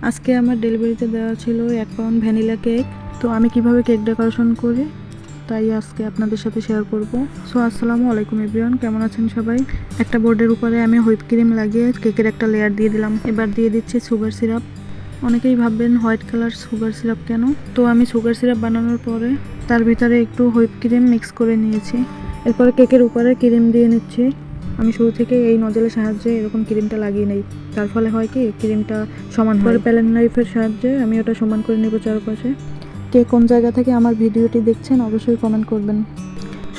আজকে আমার ডেলিভারিতে দেওয়া ছিল 1 পাউন্ড ভ্যানিলা কেক। তো আমি কিভাবে কেক ডেকোরেশন করি তাই আজকে আপনাদের সাথে শেয়ার করব। সো আসসালামু আলাইকুম এভরিওয়ান, কেমন আছেন সবাই? একটা বোর্ডের উপরে আমি হুইপ ক্রিম লাগিয়ে কেকের একটা লেয়ার দিয়ে দিলাম। এবার দিয়ে দিচ্ছি সুগার সিরাপ। অনেকেই ভাববেন হোয়াইট কালার সুগার সিরাপ কেন? তো আমি সুগার সিরাপ বানানোর পরে তার ভিতরে একটু হুইপ ক্রিম মিক্স করে নিয়েছি। এরপরে কেকের উপরে ক্রিম দিয়ে নিচ্ছি। আমি শুরু থেকে এই নজলের সাহায্যে এরকম ক্রিমটা লাগিয়ে নেই, তার ফলে হয় কি ক্রিমটা সমান হয়। প্যালেন নাইফের সাহায্যে আমি ওটা সমান করে নেব চারপাশে। কে কোন জায়গা থেকে আমার ভিডিওটি দেখছেন অবশ্যই কমেন্ট করবেন।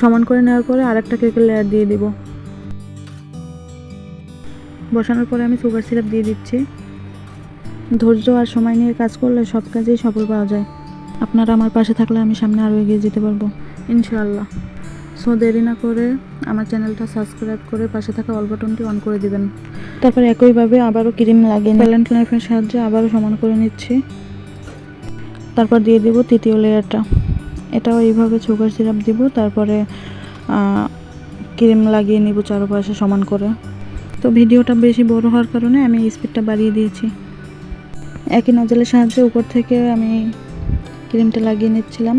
সমান করে নেওয়ার পরে আরেকটা কেকের লেয়ার দিয়ে দিব। বসানোর পরে আমি সুগার সিরাপ দিয়ে দিচ্ছি। ধৈর্য আর সময় নিয়ে কাজ করলে সব কাজেই সফল পাওয়া যায়। আপনারা আমার পাশে থাকলে আমি সামনে আরও এগিয়ে যেতে পারবো ইনশাআল্লাহ। সো দেরি না করে আমার চ্যানেলটা সাবস্ক্রাইব করে পাশে থাকা অল বাটনটি অন করে দিবেন। তারপর একইভাবে আবারও ক্রিম লাগিয়ে প্যালেন্ট নাইফের সাহায্যে আবারও সমান করে নিচ্ছি। তারপর দিয়ে দেব তৃতীয় লেয়ারটা। এটাও এইভাবে সুগার সিরাপ দিব, তারপরে ক্রিম লাগিয়ে নিব চারপাশে সমান করে। তো ভিডিওটা বেশি বড় হওয়ার কারণে আমি স্পিডটা বাড়িয়ে দিয়েছি। একই নজলের সাহায্যে উপর থেকে আমি ক্রিমটা লাগিয়ে নিচ্ছিলাম,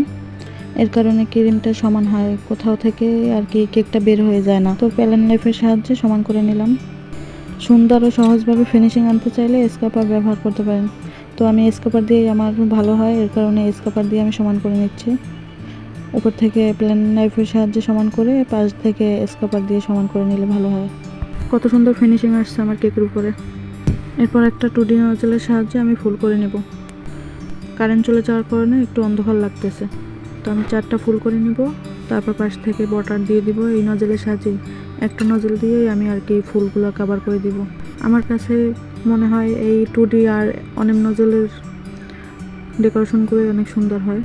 এর কারণে ক্রিমটা সমান হয়, কোথাও থেকে আর কি কেকটা বের হয়ে যায় না। তো প্যালেন নাইফের সাহায্যে সমান করে নিলাম। সুন্দর ও সহজভাবে ফিনিশিং আনতে চাইলে স্ক্রাপার ব্যবহার করতে পারেন। তো আমি স্ক্রাপার দিয়েই আমার ভালো হয়, এর কারণে স্ক্রাপার দিয়ে আমি সমান করে নিচ্ছি। উপর থেকে প্যালেন নাইফের সাহায্যে সমান করে, পাশ থেকে স্ক্রাপার দিয়ে সমান করে নিলে ভালো হয়। কত সুন্দর ফিনিশিং আসছে আমার কেকের উপরে। এরপর একটা 2D নজলের সাহায্যে আমি ফুল করে নেব। কারেন্ট চলে যাওয়ার কারণে একটু অন্ধকার লাগতেছে। তো আমি 4টা ফুল করে নিব, তারপর পাশ থেকে বটার দিয়ে দিব। এই নজলের সাহায্যে একটা নজল দিয়েই আমি আর কি ফুলগুলো কভার করে দিব। আমার কাছে মনে হয় এই 2D আর অনেক নজলের ডেকোরেশনগুলো অনেক সুন্দর হয়,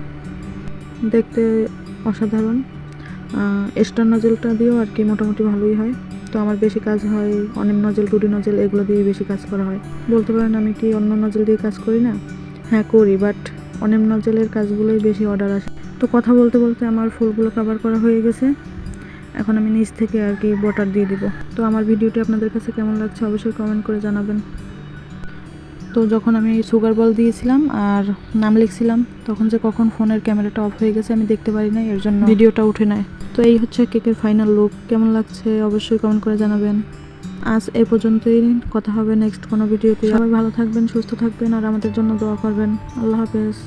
দেখতে অসাধারণ। স্টার নজলটা দিয়েও আর কি মোটামুটি ভালোই হয়। তো আমার বেশি কাজ হয় অনেক নজল, 2D নজল এগুলো দিয়ে বেশি কাজ করা হয়। বলতে পারেন আমি কি অন্য নজল দিয়ে কাজ করি না? হ্যাঁ করি, বাট অনেক নজলের কাজগুলোই বেশি অর্ডার আসে। তো কথা বলতে বলতে আমার ফুলগুলো কভার করা হয়ে গেছে। এখন আমি নিচ থেকে আর কি বটার দিয়ে দিব। তো আমার ভিডিওটি আপনাদের কাছে কেমন লাগছে অবশ্যই কমেন্ট করে জানাবেন। তো যখন আমি সুগার বল দিয়েছিলাম আর নাম লিখছিলাম, তখন যে কখন ফোনের ক্যামেরাটা অফ হয়ে গেছে আমি দেখতে পারি না, এর জন্য ভিডিওটা উঠে নেয়। তো এই হচ্ছে কেকের ফাইনাল লুক। কেমন লাগছে অবশ্যই কমেন্ট করে জানাবেন। আজ এই পর্যন্তই, কথা হবে নেক্সট কোনো ভিডিওতে। সবাই ভালো থাকবেন, সুস্থ থাকবেন আর আমাদের জন্য দোয়া করবেন। আল্লাহ হাফেজ।